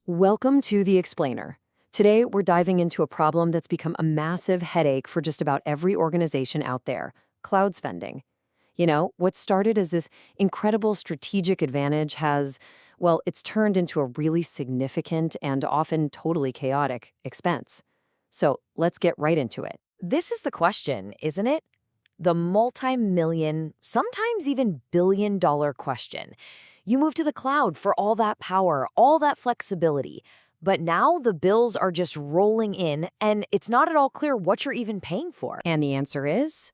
Welcome to The Explainer. Today, we're diving into a problem that's become a massive headache for just about every organization out there: cloud spending. What started as this incredible strategic advantage it's turned into a really significant and often totally chaotic expense. So let's get right into it. This is the question, isn't it? The multi-million, sometimes even billion-dollar question. You move to the cloud for all that power, all that flexibility, but now the bills are just rolling in and it's not at all clear what you're even paying for. And the answer is?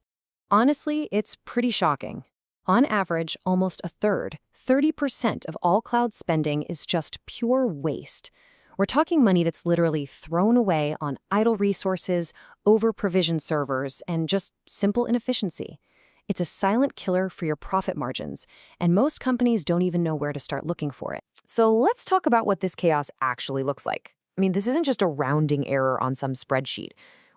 Honestly, it's pretty shocking. On average, almost a third, 30% of all cloud spending is just pure waste. We're talking money that's literally thrown away on idle resources, over-provisioned servers, and just simple inefficiency. It's a silent killer for your profit margins, and most companies don't even know where to start looking for it. So let's talk about what this chaos actually looks like. This isn't just a rounding error on some spreadsheet.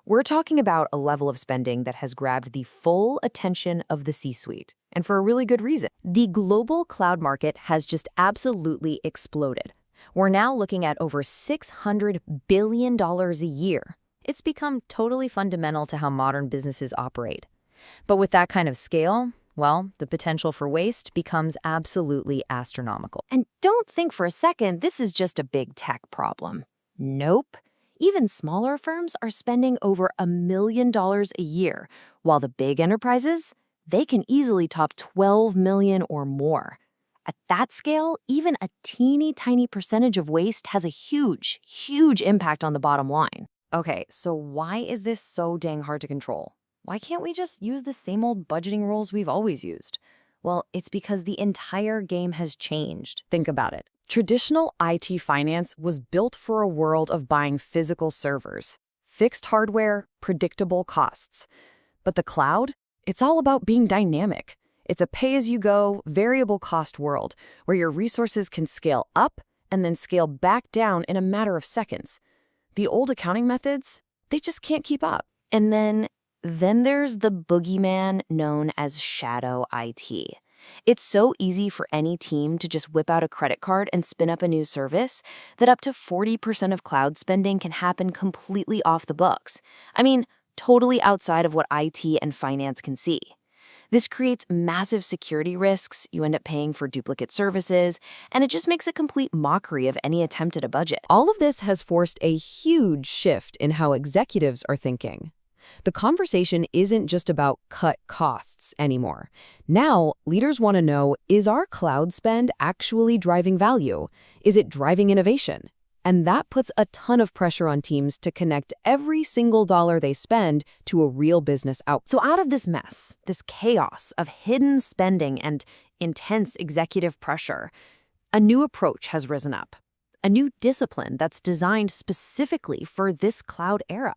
We're talking about a level of spending that has grabbed the full attention of the C-suite, and for a really good reason. The global cloud market has just absolutely exploded. We're now looking at over $600 billion a year. It's become totally fundamental to how modern businesses operate. But with that kind of scale, the potential for waste becomes absolutely astronomical. And don't think for a second this is just a big tech problem. Nope. Even smaller firms are spending over $1 million a year, while the big enterprises, they can easily top 12 million or more. At that scale, even a teeny tiny percentage of waste has a huge, huge impact on the bottom line. Okay, so why is this so dang hard to control? Why can't we just use the same old budgeting rules we've always used? Well, it's because the entire game has changed. Think about it. Traditional IT finance was built for a world of buying physical servers, fixed hardware, predictable costs. But the cloud? It's all about being dynamic. It's a pay-as-you-go, variable cost world where your resources can scale up and then scale back down in a matter of seconds. The old accounting methods, they just can't keep up. And then there's the boogeyman known as shadow IT. It's so easy for any team to just whip out a credit card and spin up a new service that up to 40% of cloud spending can happen completely off the books. Totally outside of what IT and finance can see. This creates massive security risks, you end up paying for duplicate services, and it just makes a complete mockery of any attempt at a budget. All of this has forced a huge shift in how executives are thinking. The conversation isn't just about cut costs anymore. Now, leaders want to know, is our cloud spend actually driving value? Is it driving innovation? And that puts a ton of pressure on teams to connect every single dollar they spend to a real business outcome. So out of this mess, this chaos of hidden spending and intense executive pressure, a new approach has risen up. A new discipline that's designed specifically for this cloud era.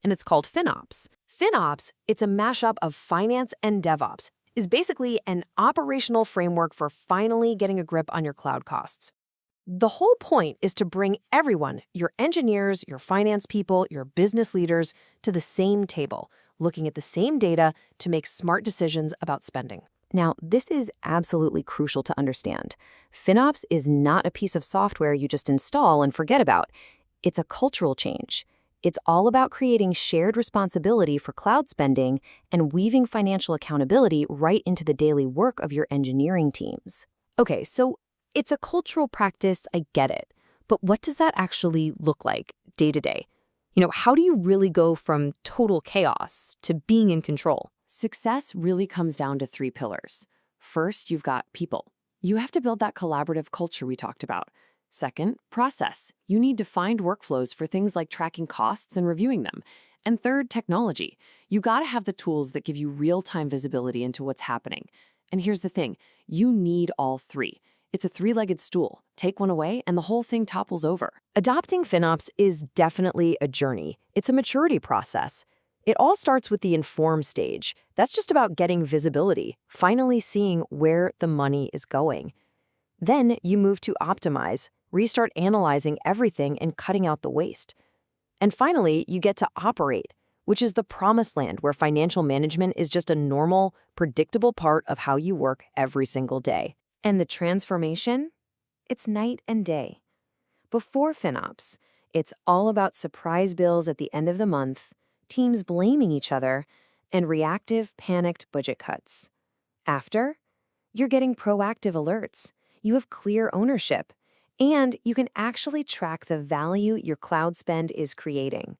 And it's called FinOps. FinOps, it's a mashup of finance and DevOps, is basically an operational framework for finally getting a grip on your cloud costs. The whole point is to bring everyone, your engineers, your finance people, your business leaders, to the same table, looking at the same data to make smart decisions about spending. Now, this is absolutely crucial to understand. FinOps is not a piece of software you just install and forget about. It's a cultural change. It's all about creating shared responsibility for cloud spending and weaving financial accountability right into the daily work of your engineering teams. Okay, so it's a cultural practice, I get it. But what does that actually look like day to day? How do you really go from total chaos to being in control? Success really comes down to 3 pillars. First, you've got people. You have to build that collaborative culture we talked about. Second, process. You need to find workflows for things like tracking costs and reviewing them. And third, technology. You gotta have the tools that give you real-time visibility into what's happening. And here's the thing, you need all 3. It's a 3-legged stool. Take one away and the whole thing topples over. Adopting FinOps is definitely a journey. It's a maturity process. It all starts with the inform stage. That's just about getting visibility, finally seeing where the money is going. Then you move to optimize, restart analyzing everything and cutting out the waste. And finally, you get to operate, which is the promised land where financial management is just a normal, predictable part of how you work every single day. And the transformation? It's night and day. Before FinOps, it's all about surprise bills at the end of the month, teams blaming each other, and reactive, panicked budget cuts. After, you're getting proactive alerts. You have clear ownership, and you can actually track the value your cloud spend is creating.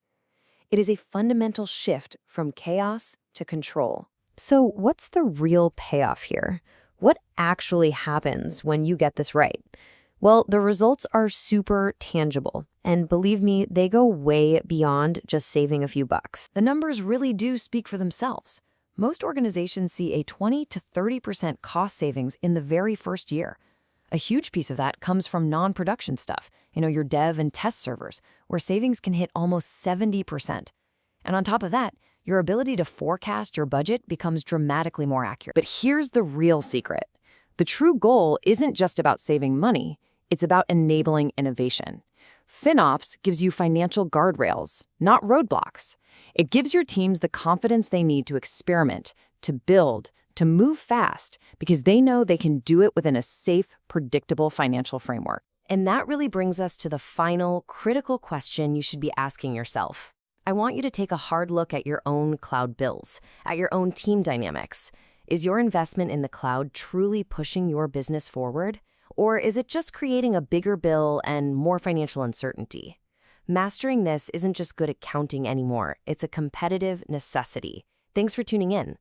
It is a fundamental shift from chaos to control. So, what's the real payoff here? What actually happens when you get this right? Well, the results are super tangible, and believe me, they go way beyond just saving a few bucks. The numbers really do speak for themselves. Most organizations see a 20 to 30% cost savings in the very first year. A huge piece of that comes from non-production stuff, your dev and test servers, where savings can hit almost 70%. And on top of that, your ability to forecast your budget becomes dramatically more accurate. But here's the real secret. The true goal isn't just about saving money, it's about enabling innovation. FinOps gives you financial guardrails, not roadblocks. It gives your teams the confidence they need to experiment, to build, to move fast, because they know they can do it within a safe, predictable financial framework. And that really brings us to the final, critical question you should be asking yourself. I want you to take a hard look at your own cloud bills, at your own team dynamics. Is your investment in the cloud truly pushing your business forward? Or is it just creating a bigger bill and more financial uncertainty? Mastering this isn't just good accounting anymore. It's a competitive necessity. Thanks for tuning in.